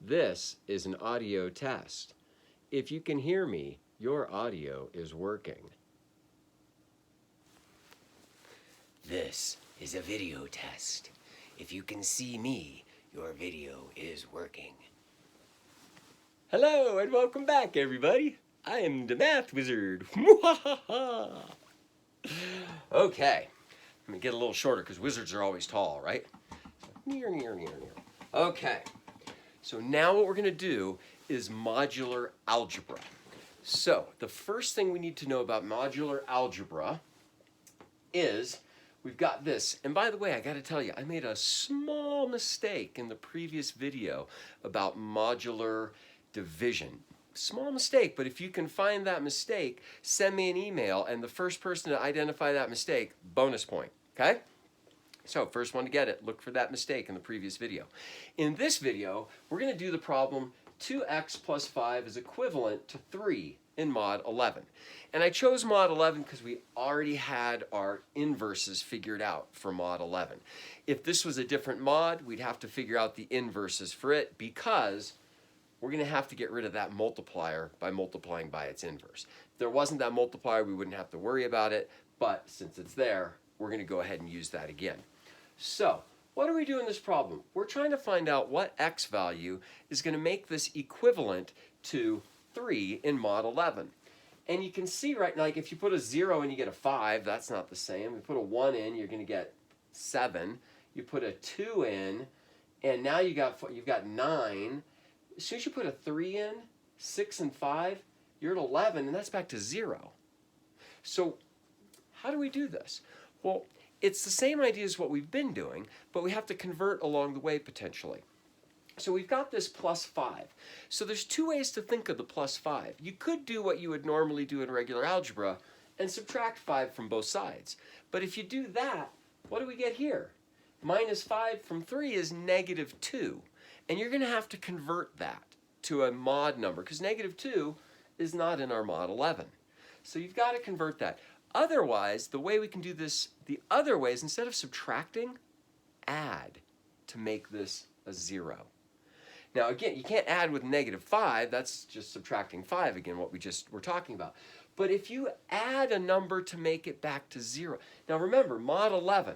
This is an audio test. If you can hear me, your audio is working. This is a video test. If you can see me, your video is working. Hello and welcome back, everybody. I am the Math Wizard. Okay, let me get a little shorter because wizards are always tall, right? Okay, so now what we're going to do is modular algebra. So the first thing we need to know about modular algebra is we've got this. And by the way, I got to tell you, I made a small mistake in the previous video about modular division. Small mistake, but if you can find that mistake, send me an email, and the first person to identify that mistake, bonus point, okay? So first one to get it, look for that mistake in the previous video. In this video, we're going to do the problem 2x plus 5 is equivalent to 3 in mod 11. And I chose mod 11 because we already had our inverses figured out for mod 11. If this was a different mod, we'd have to figure out the inverses for it because we're going to have to get rid of that multiplier by multiplying by its inverse. If there wasn't that multiplier, we wouldn't have to worry about it, but since it's there, we're going to go ahead and use that again. So, what do we do in this problem? We're trying to find out what x value is going to make this equivalent to 3 in mod 11. And you can see right now, like if you put a 0 in, you get a 5. That's not the same. You put a 1 in, you're going to get 7. You put a 2 in, and now you've got 9. As soon as you put a 3 in, 6 and 5, you're at 11, and that's back to 0. So how do we do this? Well, it's the same idea as what we've been doing, but we have to convert along the way potentially. So we've got this plus 5. So there's two ways to think of the plus 5. You could do what you would normally do in regular algebra and subtract 5 from both sides. But if you do that, what do we get here? Minus 5 from 3 is negative 2. And you're going to have to convert that to a mod number because negative 2 is not in our mod 11. So you've got to convert that. Otherwise, the way we can do this the other way is instead of subtracting, add to make this a 0. Now again, you can't add with negative 5. That's just subtracting 5 again, what we just were talking about. But if you add a number to make it back to 0. Now remember, mod 11.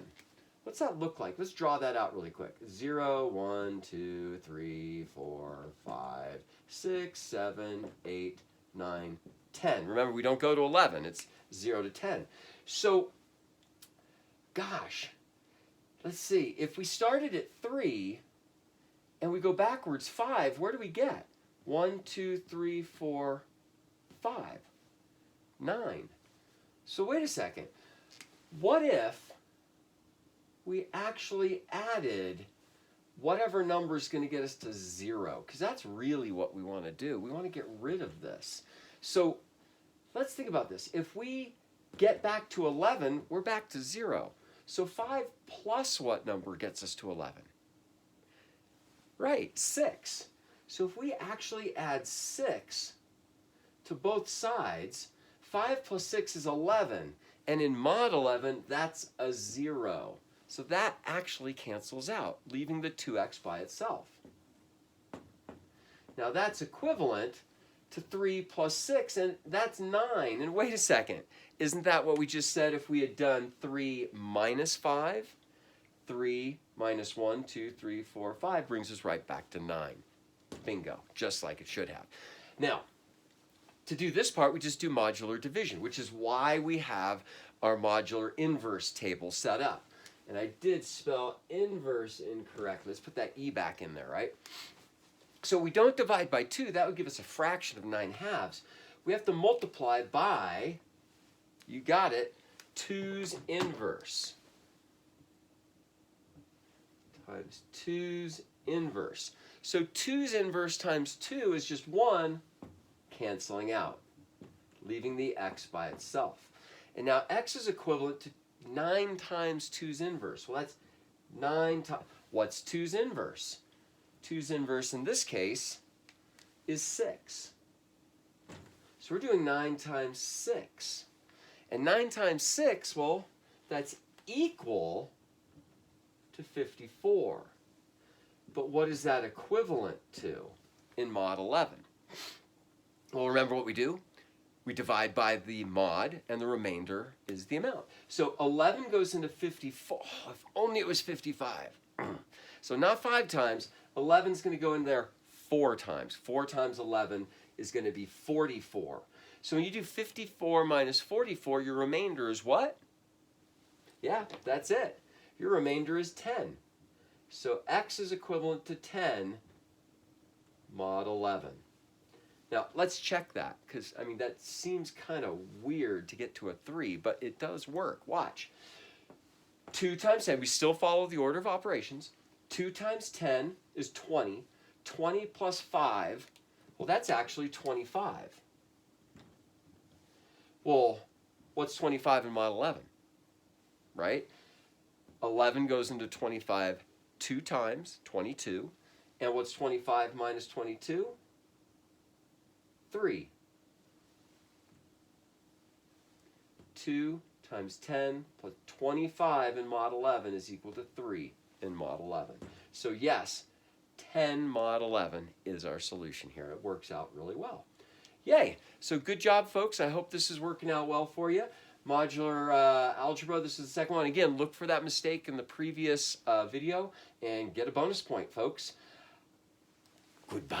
What's that look like? Let's draw that out really quick. 0, 1, 2, 3, 4, 5, 6, 7, 8, 9, 10. Remember, we don't go to 11. It's 0 to 10. So, gosh, let's see. If we started at 3 and we go backwards 5, where do we get? 1, 2, 3, 4, 5, 9. So wait a second. What if we actually added whatever number is going to get us to 0? Because that's really what we want to do. We want to get rid of this. So let's think about this. If we get back to 11, we're back to 0. So 5 plus what number gets us to 11? Right, 6. So if we actually add 6 to both sides, 5 plus 6 is 11. And in mod 11, that's a 0. So that actually cancels out, leaving the 2x by itself. Now that's equivalent to 3 plus 6, and that's 9. And wait a second, isn't that what we just said if we had done 3 minus 5? 3 minus 1, 2, 3, 4, 5 brings us right back to 9. Bingo, just like it should have. Now, to do this part, we just do modular division, which is why we have our modular inverse table set up. And I did spell inverse incorrectly. Let's put that e back in there, right? So we don't divide by 2. That would give us a fraction of 9/2. We have to multiply by, you got it, 2's inverse. Times 2's inverse. So 2's inverse times 2 is just 1, canceling out, leaving the x by itself. And now x is equivalent to 9 times 2's inverse. Well, that's 9 times. What's 2's inverse? 2's inverse in this case is 6. So we're doing 9 times 6. And 9 times 6, well, that's equal to 54. But what is that equivalent to? in mod 11. Well, remember what we do? We divide by the mod, and the remainder is the amount. So 11 goes into 54. Oh, if only it was 55. So not 5 times. 11 is going to go in there 4 times. 4 times 11 is going to be 44. So when you do 54 minus 44, your remainder is what? Yeah, that's it. Your remainder is 10. So x is equivalent to 10 mod 11. Now, let's check that, because, I mean, that seems kind of weird to get to a 3, but it does work. Watch. 2 times 10, we still follow the order of operations. 2 times 10 is 20. 20 plus 5, well, that's actually 25. Well, what's 25 in mod 11? Right? 11 goes into 25 2 times, 22. And what's 25 minus 22? 3. 2 times 10 plus 25 in mod 11 is equal to 3 in mod 11. So yes, 10 mod 11 is our solution here. It works out really well. Yay! So good job, folks. I hope this is working out well for you. Modular algebra, this is the second one. Again, look for that mistake in the previous video and get a bonus point, folks. Goodbye.